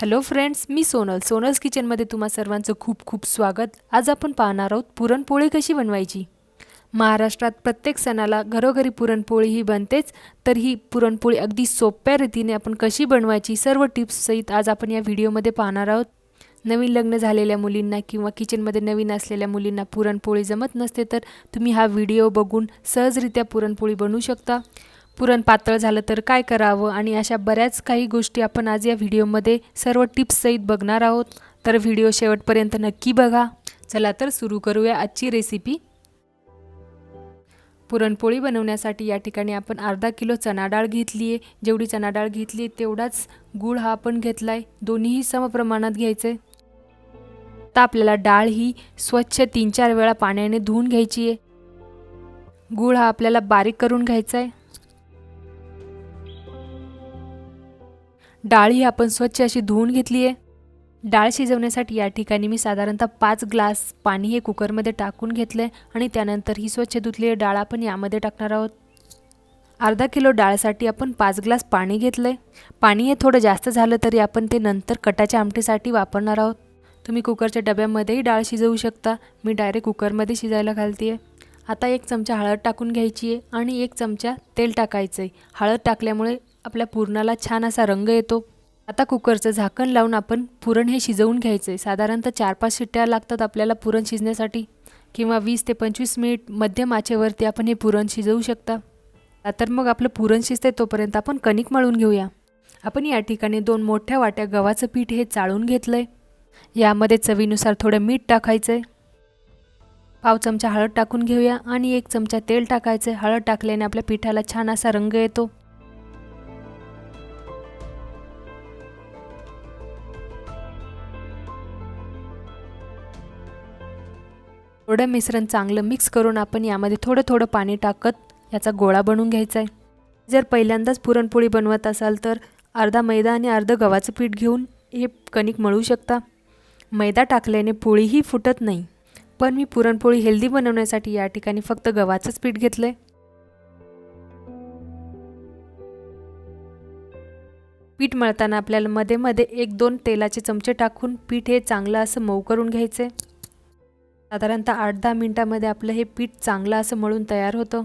Hello friends, मी सोनल्स किचनमध्ये तुम्हा सर्वांचं खूप खूप स्वागत। आज आपण पाहणार आहोत पुरणपोळी कशी बनवायची। महाराष्ट्रात प्रत्येक सणाला घरोघरी पुरणपोळी ही बनतेच, तर ही पुरणपोळी अगदी सोप्या रीतीने आपण कशी बनवायची सर्व टिप्स सहित आज आपण या व्हिडिओमध्ये पाहणार आहोत। नवीन लग्न झालेल्या मुलींना किंवा किचनमध्ये नवीन असलेल्या मुलींना पुरणपोळी जमत नसते तर तुम्ही हा व्हिडिओ बघून सहजरित्या पुरणपोळी बनवू शकता। पुरण पातळ झालं तर काय करावं आणि अशा बऱ्याच काही गोष्टी आपण आज या व्हिडिओमध्ये सर्व टिप्स सहित बघणार आहोत, तर व्हिडिओ शेवटपर्यंत नक्की बघा। चला तर सुरू करूया आजची रेसिपी। पुरणपोळी बनवण्यासाठी या ठिकाणी आपण अर्धा किलो चना डाळ घेतली आहे। जेवढी चना डाळ घेतली तेवढाच गूळ हा आपण घेतलाय, दोन्हीही समप्रमाणात घ्यायचे। आता आपल्याला डाळ ही स्वच्छ 3-4 वेळा पाण्याने धुवून घ्यायची आहे। गूळ हा आपल्याला बारीक करून घ्यायचा आहे। डाळ ही आपण स्वच्छ अशी धुवून घेतली आहे। डाळ शिजवण्यासाठी या ठिकाणी मी साधारणतः 5 ग्लास पाणी हे कुकरमध्ये टाकून घेतले आणि त्यानंतर ही स्वच्छ धुतलेली डाळ आपण यामध्ये टाकणार आहोत। अर्धा किलो डाळसाठी आपण 5 ग्लास पाणी घेतले। पाणी हे थोडं जास्त झालं तरी आपण ते नंतर कटाच्या आमटीसाठी वापरणार आहोत। तुम्ही कुकरच्या डब्यामध्येही डाळ शिजवू शकता, मी डायरेक्ट कुकरमध्ये शिजायला घालते। आता 1 चमचा हळद टाकून घ्यायची आहे आणि 1 चमचा तेल टाकायचं आहे। हळद टाकल्यामुळे आपल्या पुरणाला छान असा रंग येतो। आता कुकरचं झाकण लावून आपण पुरण हे शिजवून घ्यायचे। साधारणतः 4-5 शिट्ट्या लागतात आपल्याला पुरण शिजण्यासाठी, किंवा 20 ते 25 मिनिट मध्यम आचेवरती आपण हे पुरण शिजवू शकता। तर मग आपलं पुरण शिजते तोपर्यंत आपण कणिक मळून घेऊया। आपण या ठिकाणी 2 मोठ्या वाट्या गव्हाचं पीठ हे चाळून घेतलंय। यामध्ये चवीनुसार थोडं मीठ टाकायचंय, पाव चमचा हळद टाकून घेऊया आणि 1 चमचा तेल टाकायचे। हळद टाकल्याने आपल्या पिठाला छान असा रंग येतो। थोडं मिश्रण चांगलं मिक्स करून आपण यामध्ये थोडं पाणी टाकत याचा गोळा बनवून घ्यायचा आहे। जर पहिल्यांदाच पुरणपोळी बनवत असाल तर अर्धा मैदा आणि अर्ध गव्हाचं पीठ घेऊन हे कणिक मळू शकता। मैदा टाकल्याने पोळीही फुटत नाही, पण मी पुरणपोळी हेल्दी बनवण्यासाठी या ठिकाणी फक्त गव्हाचंच पीठ घेतलंय। पीठ मळताना आपल्याला मध्ये मध्ये 1-2 तेलाचे चमचे टाकून पीठ हे चांगलं असं मऊ करून घ्यायचे। साधारणतः 8-10 मिनिटांमध्ये आपलं हे पीठ चांगलं असं मळून तयार होतं।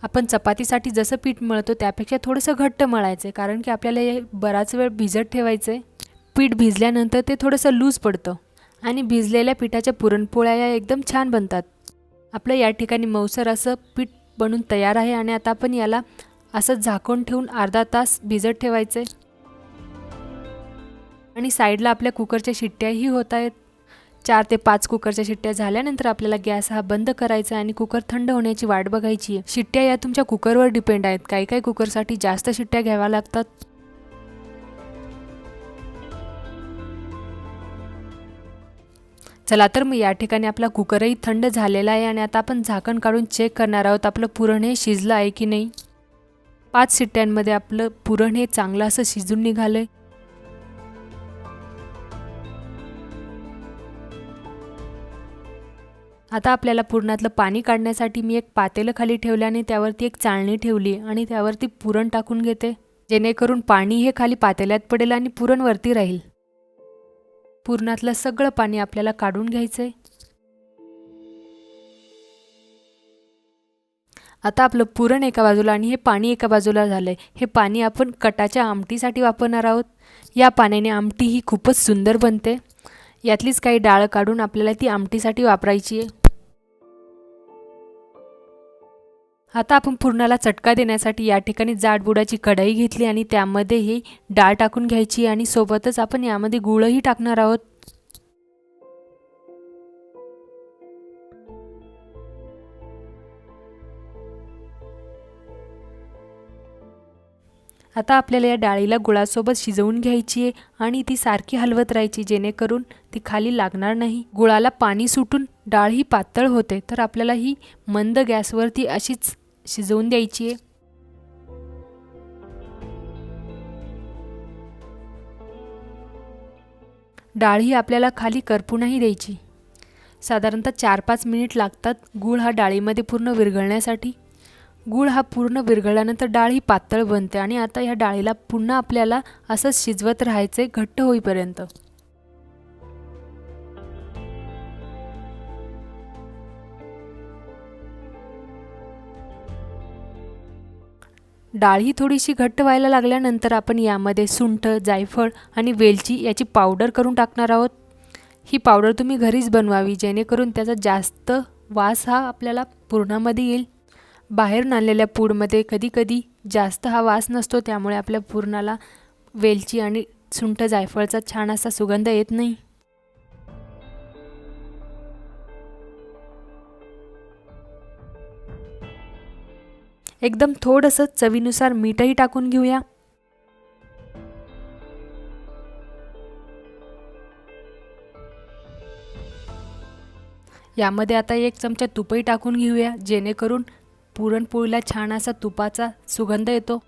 आपण चपातीसाठी जसं पीठ मळतो त्यापेक्षा थोडंसं घट्ट मळायचं, कारण की आपल्याला हे बराच वेळ भिजत ठेवायचं। पीठ भिजल्यानंतर ते थोडंसं लूज पडतं आणि भिजलेल्या पिठाच्या पुरणपोळ्या या एकदम छान बनतात। आपलं या ठिकाणी मऊसर असं पीठ बनून तयार आहे आणि आता आपण याला असं झाकून ठेवून अर्धा तास भिजत ठेवायचे। आणि साईडला आपल्या कुकरच्या शिट्ट्याही होत आहेत। 4 ते 5 कुकरच्या शिट्ट्या झाल्यानंतर आपल्याला गॅस हा बंद करायचा आणि कुकर थंड होण्याची वाट बघायची आहे। शिट्ट्या या तुमच्या कुकरवर डिपेंड आहेत, काही कुकरसाठी जास्त शिट्ट्या घ्याव्या लागतात। चला तर मग या ठिकाणी आपला कुकरही थंड झालेला आहे आणि आता आपण झाकण काढून चेक करणार आहोत आपलं पुरण हे शिजलं आहे की नाही। 5 शिट्ट्यांमध्ये आपलं पुरण हे चांगलं असं शिजून निघालंय। आता आपल्याला पुरणातलं पाणी काढण्यासाठी मी एक पातेलं खाली ठेवल्याने त्यावरती एक चाळणी ठेवली आणि त्यावरती पुरण टाकून घेते, जेणेकरून पाणी हे खाली पातेल्यात पडेल आणि पुरण वरती राहील। पुरणातलं सगळं पाणी आपल्याला काढून घ्यायचंय। आता आपलं पुरण एका बाजूला आणि हे पाणी एका बाजूला झालंय। हे पाणी आपण कटाच्या आमटीसाठी वापरणार आहोत। या पाण्याने आमटी ही खूपच सुंदर बनते। यातलीच काही डाळ काढून आपल्याला ती आमटीसाठी वापरायची आहे। आता आपण पुरणाला चटका देण्यासाठी या ठिकाणी जाडबुडाची कढई घेतली आणि त्यामध्ये ही डाळ टाकून घ्यायची आणि सोबतच आपण यामध्ये गूळही टाकणार आहोत। आता आपल्याला या डाळीला गुळासोबत शिजवून घ्यायची आहे आणि ती सारखी हलवत राहायची, जेणेकरून ती खाली लागणार नाही। गुळाला पाणी सुटून डाळ ही पातळ होते, तर आपल्याला ही मंद गॅसवरती अशीच शिजवून द्यायची आहे। डाळ ही आपल्याला खाली करपू नाही द्यायची। साधारणतः 4-5 मिनिट लागतात गूळ हा डाळीमध्ये पूर्ण विरघळण्यासाठी। गूळ हा पूर्ण विरघळल्यानंतर डाळ ही पातळ बनते आणि आता ह्या डाळीला पुन्हा आपल्याला असंच शिजवत राहायचे घट्ट होईपर्यंत. डाळ ही थोडीशी घट्ट व्हायला लागल्यानंतर आपण यामध्ये सुंठ, जायफळ आणि वेलची याची पावडर करून टाकणार आहोत. ही पावडर तुम्ही घरीच बनवावी जेणेकरून त्याचा जास्त वास हा आपल्याला पुरणामध्ये येईल. बाहेरून आणलेल्या पूडमध्ये कधीकधी जास्त हा वास नसतो, त्यामुळे आपल्या पुरणाला वेलची आणि सुंठ जायफळचा छान असा सुगंध येत नाही. एकदम थोडंसं चवीनुसार मीठही टाकून घेऊया. यामध्ये आता 1 चमचा तूपही टाकून घेऊया जेणेकरून पुरणपोळीला छान असा तुपाचा सुगंध येतो.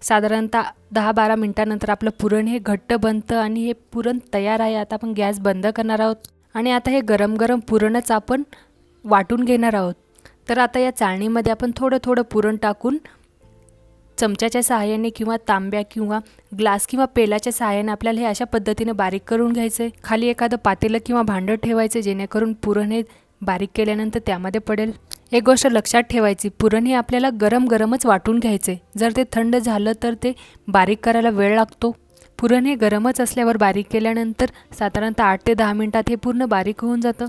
साधारणतः 10-12 मिनिटांनंतर आपलं पुरण हे घट्ट बनतं आणि हे पुरण तयार आहे. आता आपण गॅस बंद करणार आहोत आणि आता हे गरम गरम पुरणच आपण वाटून घेणार आहोत. तर आता या चाळणीमध्ये आपण थोडं थोडं पुरण टाकून चमच्याच्या सहाय्याने किंवा तांब्या किंवा ग्लास किंवा पेल्याच्या सहाय्याने आपल्याला हे अशा पद्धतीने बारीक करून घ्यायचे. खाली एखादं पातेलं किंवा भांडं ठेवायचे जेणेकरून पुरण हे बारीक केल्यानंतर त्यामध्ये पडेल. एक गोष्ट लक्षात ठेवायची, पुरण हे आपल्याला गरम गरमच वाटून घ्यायचे. जर ते थंड झालं तर ते बारीक करायला वेळ लागतो. पुरण हे गरमच असल्यावर बारीक केल्यानंतर साधारणतः 8 ते 10 मिनिटात हे पूर्ण बारीक होऊन जातं.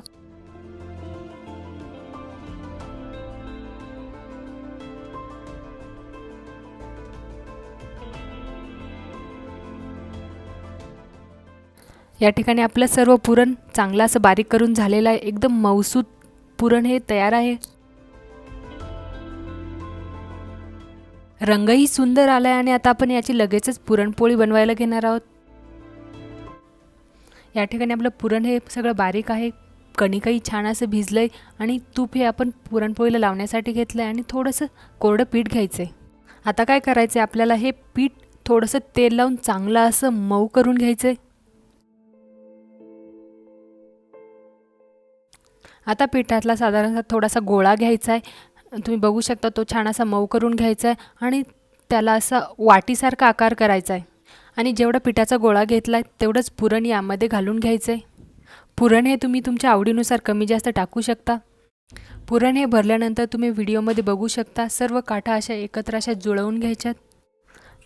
या ठिकाणी आपलं सर्व पुरण चांगलं असं बारीक करून झालेलं आहे. एकदम मऊसूत पुरण हे तयार आहे. रंगही सुंदर आलाय आणि आता आपण याची लगेचच पुरणपोळी बनवायला घेणार आहोत. या ठिकाणी आपलं पुरण हे सगळं बारीक आहे, कणिकही छान असं भिजलंय आणि तूप हे आपण पुरणपोळीला लावण्यासाठी घेतलंय आणि थोडंसं कोरडं पीठ घ्यायचंय. आता काय करायचंय, आपल्याला हे पीठ थोडंसं तेल लावून चांगलं असं मऊ करून घ्यायचंय. आता पिठातला साधारणतः थोडासा गोळा घ्यायचा आहे. तुम्ही बघू शकता तो छान असा मऊ करून घ्यायचा आहे आणि त्याला असा वाटीसारखा आकार करायचा आहे. आणि जेवढा पिठाचा गोळा घेतला आहे तेवढंच पुरण यामध्ये घालून घ्यायचं आहे. पुरण हे तुम्ही तुमच्या आवडीनुसार कमी जास्त टाकू शकता. पुरण हे भरल्यानंतर तुम्ही व्हिडिओमध्ये बघू शकता सर्व काठा अशा एकत्र अशा जुळवून घ्यायच्यात.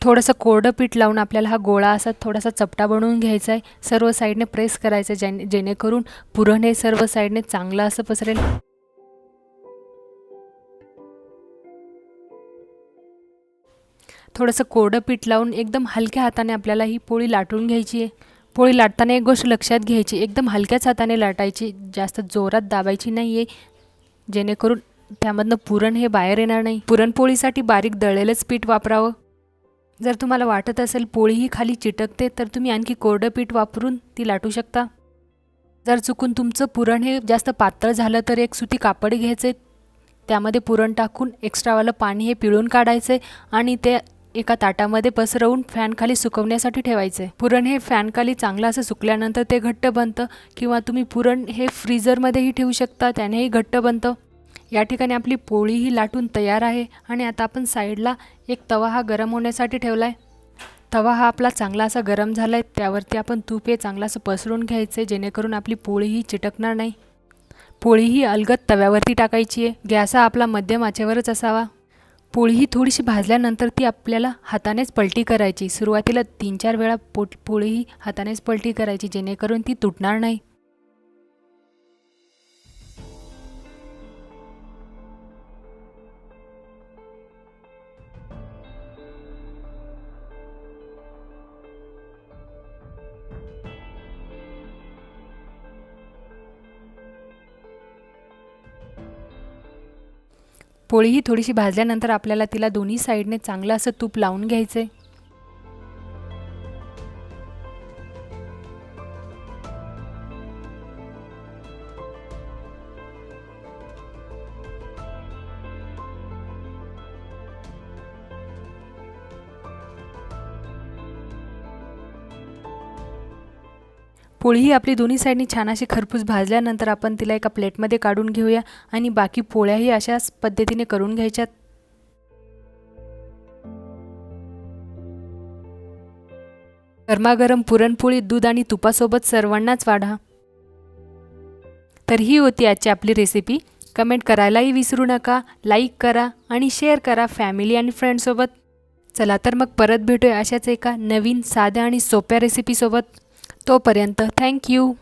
थोडंसं कोरडं पीठ लावून आपल्याला हा गोळा असा थोडासा चपटा बनवून घ्यायचा आहे. सर्व साईडने प्रेस करायचं जेणेकरून पुरण हे सर्व साईडने चांगलं असं पसरेल. थोडंसं कोरडं पीठ लावून एकदम हलक्या हाताने आपल्याला ही पोळी लाटून घ्यायची आहे. पोळी लाटताना एक गोष्ट लक्षात घ्यायची, एकदम हलक्याच हाताने लाटायची, जास्त जोरात दाबायची नाही आहे जेणेकरून त्यामधनं पुरण हे बाहेर येणार नाही. पुरणपोळीसाठी बारीक दळलेलंच पीठ वापरावं. जर तुम्हाला वाटत असेल पोळी ही खाली चिटकते तर तुम्ही आणखी कोरडं पीठ वापरून ती लाटू शकता. जर चुकून तुमचं पुरण हे जास्त पातळ झालं तर एक सुती कापड घ्यायचे, त्यामध्ये पुरण टाकून एक्स्ट्रावालं पाणी हे पिळून काढायचे आणि ते एका ताटामध्ये पसरवून फॅनखाली सुकवण्यासाठी ठेवायचे. पुरण हे फॅनखाली चांगलं असं सुकल्यानंतर ते घट्ट बनतं किंवा तुम्ही पुरण हे फ्रीजरमध्येही ठेवू शकता, त्यानेही घट्ट बनतं. या ठिकाणी आपली पोळी ही लाटून तयार आहे आणि आता आपण साईडला एक तवा हा गरम होण्यासाठी ठेवला आहे. तवा हा आपला चांगला असा गरम झाला आहे, त्यावरती आपण तूप हे चांगलं असं पसरून घ्यायचे जेणेकरून आपली पोळी ही चिटकणार नाही. पोळी ही अलगद तव्यावरती टाकायची आहे. गॅस हा आपला मध्यम आचेवरच असावा. पोळी ही थोडीशी भाजल्यानंतर ती आपल्याला हातानेच पलटी करायची. सुरुवातीला 3-4 वेळा पोळी ही हातानेच पलटी करायची जेणेकरून ती तुटणार नाही. पोळी ही थोडीशी भाजल्यानंतर आपल्याला तिला दोन्ही साईडने चांगलं असं तूप लावून घ्यायचं आहे. पोळी ही आपली दोन्ही साईडनी छान अशी खरपूस भाजल्यानंतर आपण तिला एका प्लेटमध्ये काढून घेऊया आणि बाकी पोळ्याही अशाच पद्धतीने करून घ्यायच्यात. गरमागरम पुरणपोळी दूध आणि तुपासोबत सर्वांनाच वाढा. तर ही होती आजची आपली रेसिपी. कमेंट करायलाही विसरू नका, लाईक करा आणि शेअर करा फॅमिली आणि फ्रेंड्ससोबत. चला तर मग परत भेटूया अशाच एका नवीन साध्या आणि सोप्या रेसिपीसोबत. तोपर्यंत थँक्यू.